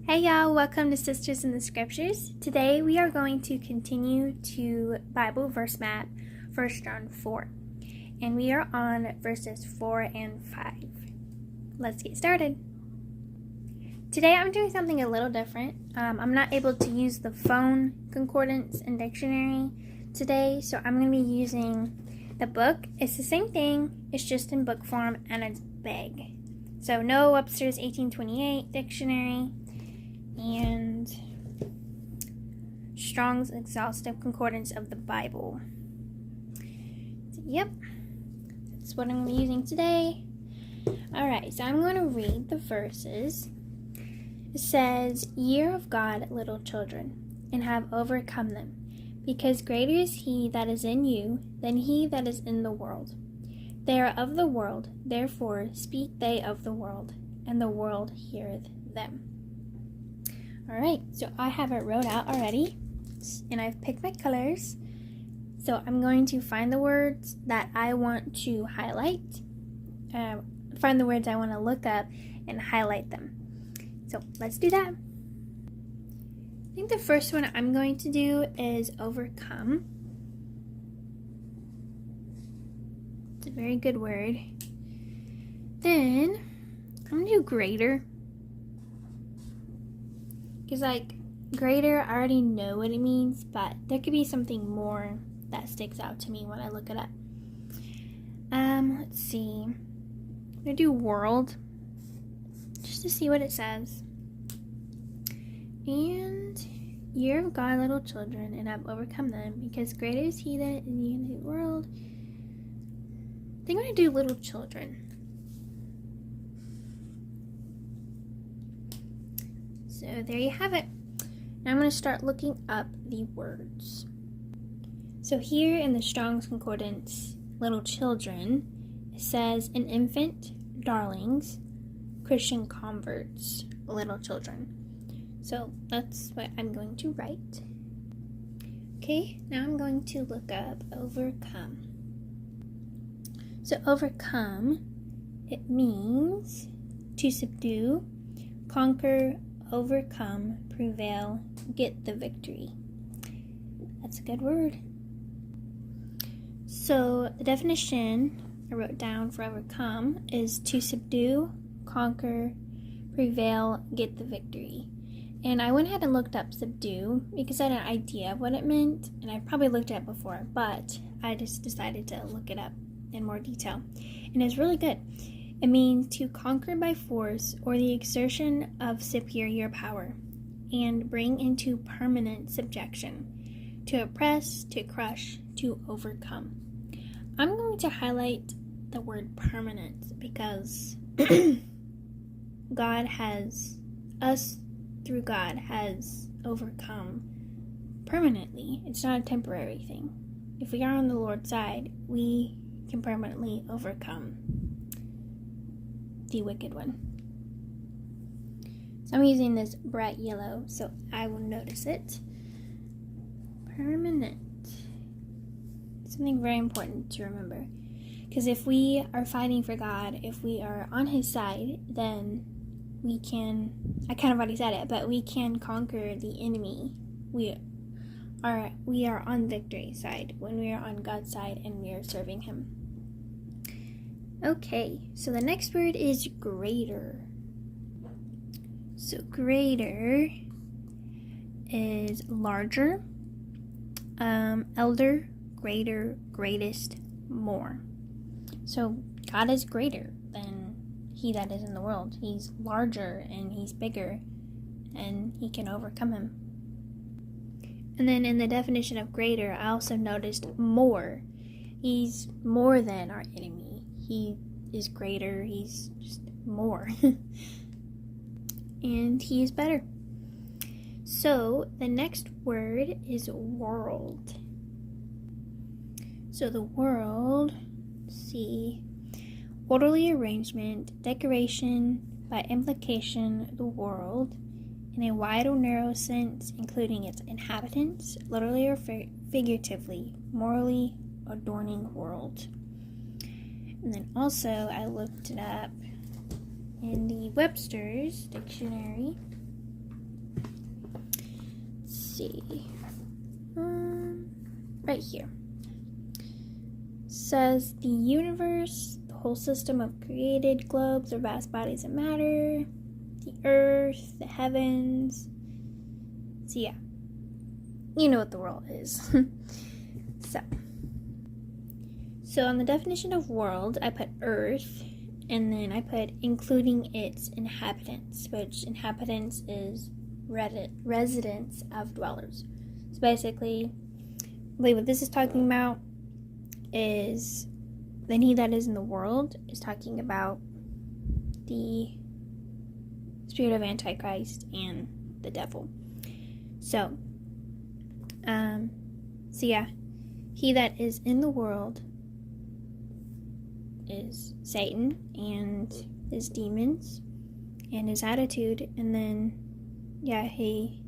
Hey y'all, welcome to Sisters in the Scriptures. Today we are going to continue to Bible verse map 1 John 4. And we are on verses 4 and 5. Let's get started. Today I'm doing something a little different. I'm not able to use the phone concordance and dictionary today, so I'm going to be using the book. It's the same thing, it's just in book form and it's big. So no Webster's 1828 dictionary and Strong's Exhaustive Concordance of the Bible. So, yep, that's what I'm going to be using today. Alright, so I'm going to read the verses. It says, "Ye are of God, little children, and have overcome them, because greater is he that is in you than he that is in the world. They are of the world, therefore speak they of the world, and the world heareth them." Alright, so I have it wrote out already, and I've picked my colors. So I'm going to find the words that I want to highlight, find the words I want to look up, and highlight them. So let's do that. I think the first one I'm going to do is overcome. It's a very good word. Then I'm going to do greater. Because, greater, I already know what it means, but there could be something more that sticks out to me when I look it up. Let's see. I'm going to do world, just to see what it says. And, "Ye are of God, little children, and have overcome them, because greater is he that is in the world." I think I'm going to do little children. So there you have it. Now I'm going to start looking up the words. So here in the Strong's Concordance, little children, it says an infant, darlings, Christian converts, little children. So that's what I'm going to write. Okay, now I'm going to look up overcome. So overcome, it means to subdue, conquer, overcome, prevail, get the victory. That's a good word. So the definition I wrote down for overcome is to subdue, conquer, prevail, get the victory. And I went ahead and looked up subdue because I had an idea of what it meant, and I probably looked at it before, but I just decided to look it up in more detail. And it's really good. It means to conquer by force or the exertion of superior power and bring into permanent subjection, to oppress, to crush, to overcome. I'm going to highlight the word permanent because God has, us through God has overcome permanently. It's not a temporary thing. If we are on the Lord's side, we can permanently overcome the wicked one. So I'm using this bright yellow so I will notice it. Permanent. Something very important to remember. Because if we are fighting for God, if we are on His side, then we can, I kind of already said it, but we can conquer the enemy. We are on victory side when we are on God's side and we are serving Him. Okay, so the next word is greater. So greater is larger, elder, greater, greatest, more. So God is greater than he that is in the world. He's larger and he's bigger and he can overcome him. And then in the definition of greater, I also noticed more. He's more than our enemy. He is greater, he's just more. And he is better. So the next word is world. So the world, let's see, orderly arrangement, decoration, by implication, the world, in a wide or narrow sense, including its inhabitants, literally or figuratively, morally adorning world. And then also, I looked it up in the Webster's dictionary. see. Right here. Says the universe, the whole system of created globes or vast bodies of matter, the earth, the heavens. So yeah, you know what the world is. So on the definition of world, I put earth, and then I put including its inhabitants, which inhabitants is residents of dwellers. So basically, I believe what this is talking about is then he that is in the world is talking about the spirit of Antichrist and the devil. So yeah, he that is in the world is Satan and his demons and his attitude, and then yeah, he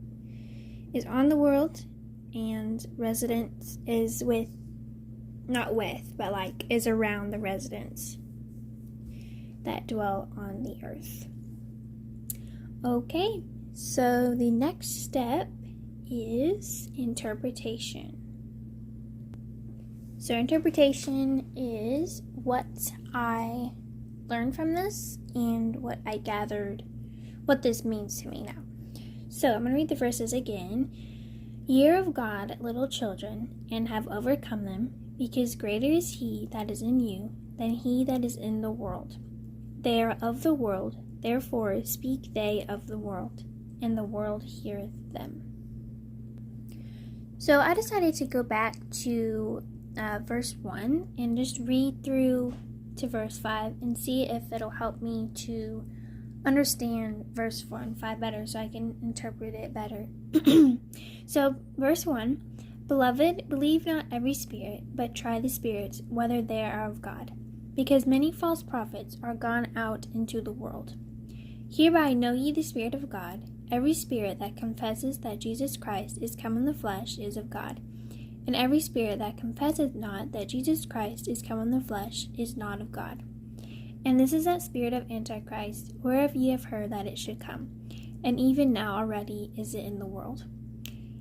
is on the world, and residence is is around the residents that dwell on the earth. Okay, so the next step is interpretation. So interpretation is what I learned from this and what I gathered, what this means to me now. So I'm going to read the verses again. Ye are of God, little children, and have overcome them, because greater is he that is in you than he that is in the world. They are of the world, therefore speak they of the world, and the world heareth them. So I decided to go back to verse 1 and just read through to verse 5 and see if it'll help me to understand verse 4 and 5 better so I can interpret it better. So verse 1, Beloved, believe not every spirit, but try the spirits whether they are of God, because many false prophets are gone out into the world. Hereby know ye the Spirit of God. Every spirit that confesses that Jesus Christ is come in the flesh is of God. And every spirit that confesseth not that Jesus Christ is come in the flesh is not of God. And this is that spirit of Antichrist, whereof ye have heard that it should come, and even now already is it in the world.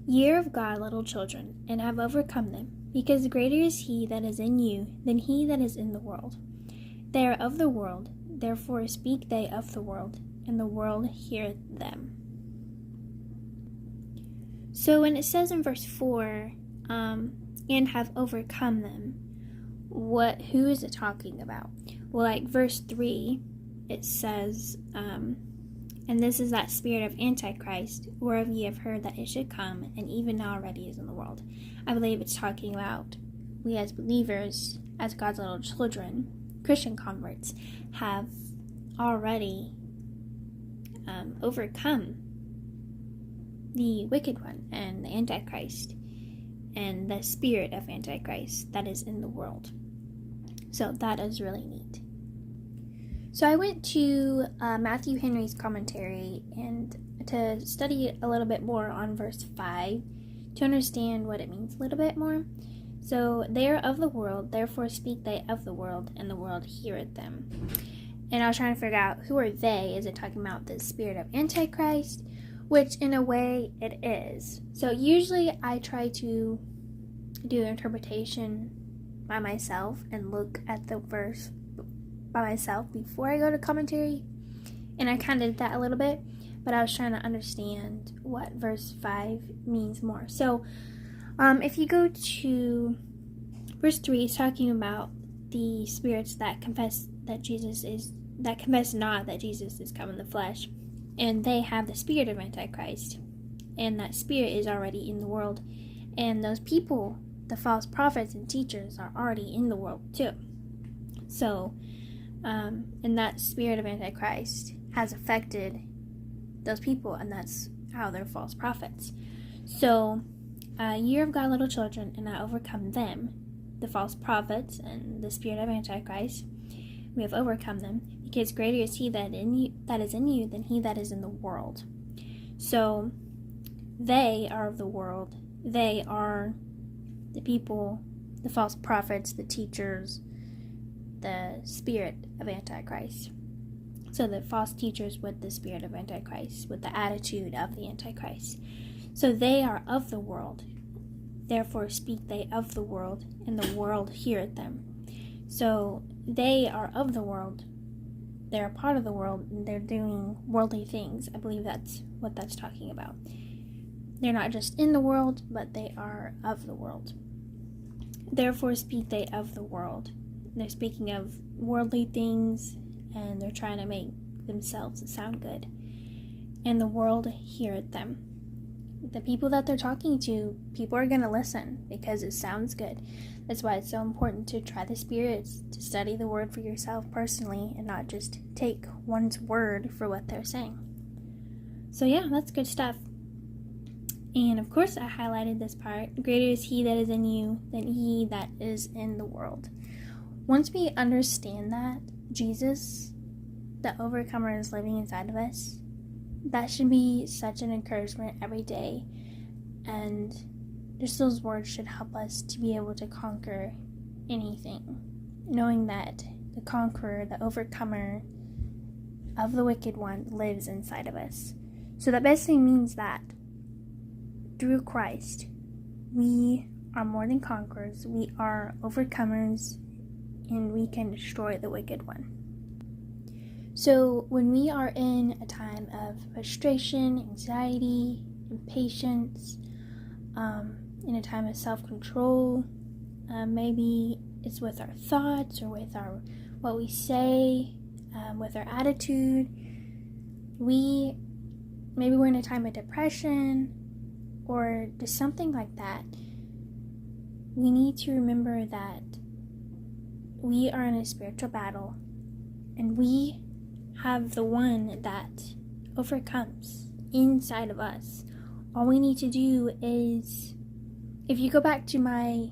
Ye are of God, little children, and have overcome them, because greater is he that is in you than he that is in the world. They are of the world, therefore speak they of the world, and the world heareth them. So when it says in verse 4, and have overcome them, who is it talking about? Well, like verse 3, it says, and this is that spirit of Antichrist, whereof ye have heard that it should come, and even now already is in the world. I believe it's talking about we as believers, as God's little children, Christian converts, have already overcome the wicked one and the Antichrist and the spirit of Antichrist that is in the world. So that is really neat. So I went to Matthew Henry's commentary and to study a little bit more on verse 5 to understand what it means a little bit more. So they are of the world, therefore speak they of the world, and the world heareth them. And I was trying to figure out who are they. Is it talking about the spirit of Antichrist? Which in a way it is. So usually I try to do interpretation by myself and look at the verse by myself before I go to commentary. And I kind of did that a little bit, but I was trying to understand what verse 5 means more. So if you go to verse 3, it's talking about the spirits that confess not that Jesus is come in the flesh. And they have the spirit of Antichrist. And that spirit is already in the world. And those people, the false prophets and teachers, are already in the world too. So, and that spirit of Antichrist has affected those people, and that's how they're false prophets. So, ye are of God, little children, and I overcome them, the false prophets and the spirit of Antichrist. We have overcome them, because greater is he that is in you than he that is in the world. So, they are of the world. They are the people, the false prophets, the teachers, the spirit of Antichrist. So the false teachers with the spirit of Antichrist, with the attitude of the Antichrist. So they are of the world, therefore speak they of the world, and the world heareth them. So they are of the world, they're a part of the world, and they're doing worldly things. I believe that's what that's talking about. They're not just in the world, but they are of the world. Therefore speak they of the world. They're speaking of worldly things, and they're trying to make themselves sound good. And the world heareth them. The people that they're talking to, people are going to listen because it sounds good. That's why it's so important to try the spirits, to study the word for yourself personally, and not just take one's word for what they're saying. So yeah, that's good stuff. And of course I highlighted this part. Greater is he that is in you than he that is in the world. Once we understand that Jesus, the overcomer, is living inside of us, that should be such an encouragement every day. And just those words should help us to be able to conquer anything. Knowing that the conqueror, the overcomer of the wicked one lives inside of us. So that basically means that through Christ, we are more than conquerors. We are overcomers, and we can destroy the wicked one. So when we are in a time of frustration, anxiety, impatience, in a time of self-control, maybe it's with our thoughts or with what we say, with our attitude, maybe we're in a time of depression or just something like that, we need to remember that we are in a spiritual battle, and we have the one that overcomes inside of us. All we need to do is, if you go back to my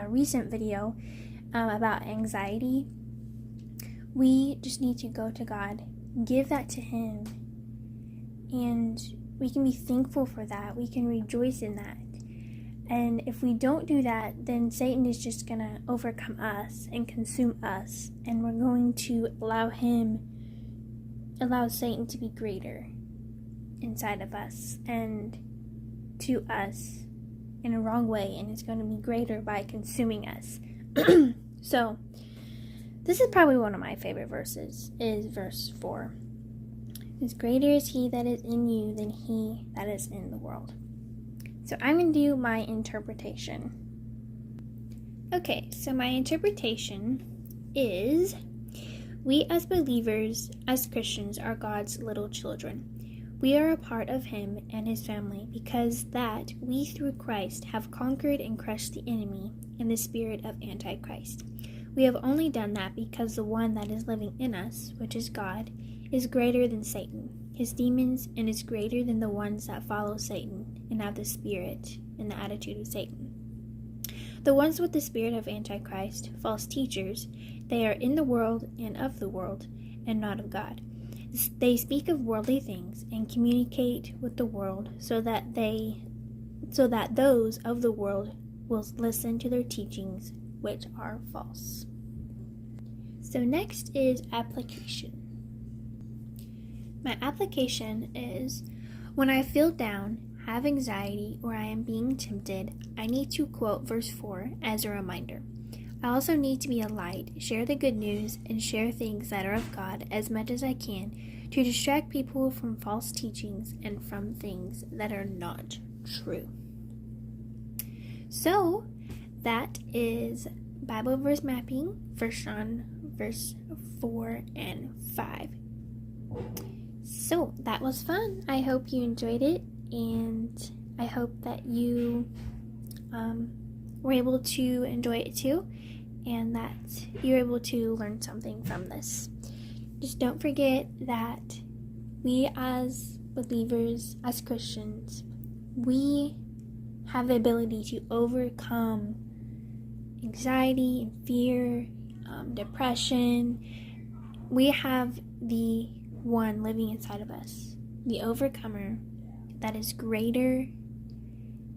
recent video about anxiety, we just need to go to God, give that to him, and we can be thankful for that. We can rejoice in that. And if we don't do that, then Satan is just going to overcome us and consume us, and we're going to allow Satan to be greater inside of us and to us in a wrong way, and it's going to be greater by consuming us. So this is probably one of my favorite verses, is verse 4. Is greater is he that is in you than he that is in the world. So I'm going to do my interpretation. Okay, so my interpretation is, we as believers, as Christians, are God's little children. We are a part of him and his family because that we through Christ have conquered and crushed the enemy in the spirit of Antichrist. We have only done that because the one that is living in us, which is God, is greater than Satan, his demons, and is greater than the ones that follow Satan and have the spirit and the attitude of Satan. The ones with the spirit of Antichrist, false teachers, they are in the world and of the world, and not of God. They speak of worldly things and communicate with the world so that those of the world will listen to their teachings, which are false. So next is application. My application is, when I feel down, have anxiety, or I am being tempted, I need to quote verse 4 as a reminder. I also need to be a light, share the good news, and share things that are of God as much as I can to distract people from false teachings and from things that are not true. So, that is Bible verse mapping, 1 John verse 4 and 5. So, that was fun. I hope you enjoyed it, and I hope that you were able to enjoy it too, and that you're able to learn something from this. Just don't forget that we as believers, as Christians, we have the ability to overcome anxiety and fear, depression. We have the one living inside of us, the overcomer that is greater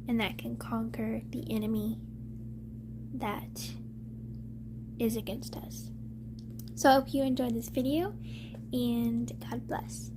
and that can conquer the enemy that is against us. So I hope you enjoyed this video, and God bless.